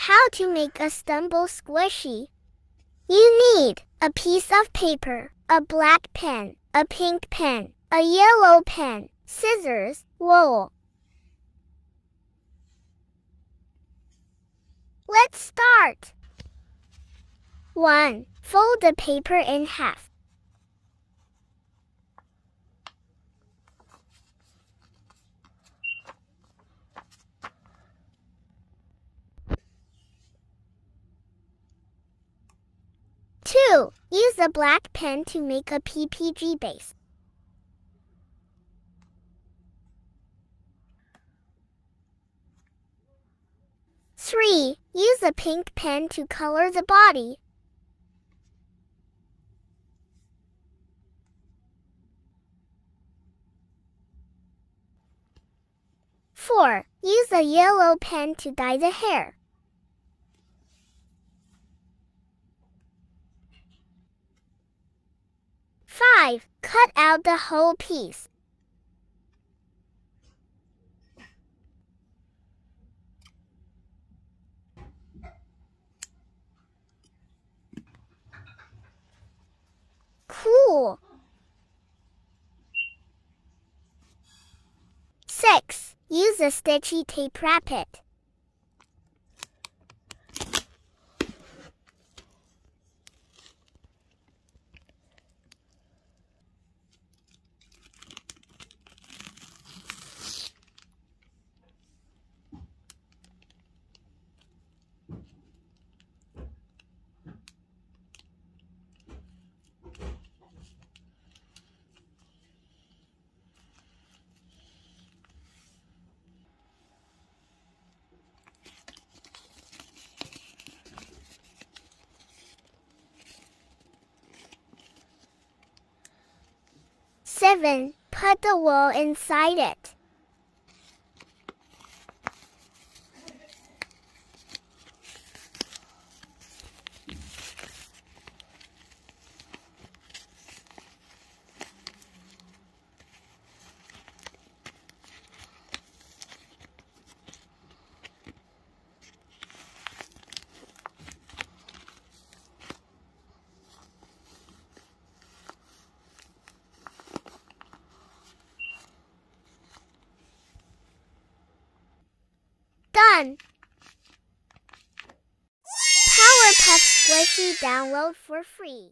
How to make a stumble squishy. You need a piece of paper, a black pen, a pink pen, a yellow pen, scissors, wool. Let's start. 1. Fold the paper in half. 2. Use a black pen to make a PPG base. 3. Use a pink pen to color the body. 4. Use a yellow pen to dye the hair. 5. Cut out the whole piece. Cool. 6. Use a stitchy tape wrap it. Seven. Put the wool inside it. Done! Powerpuff Squishy download for free.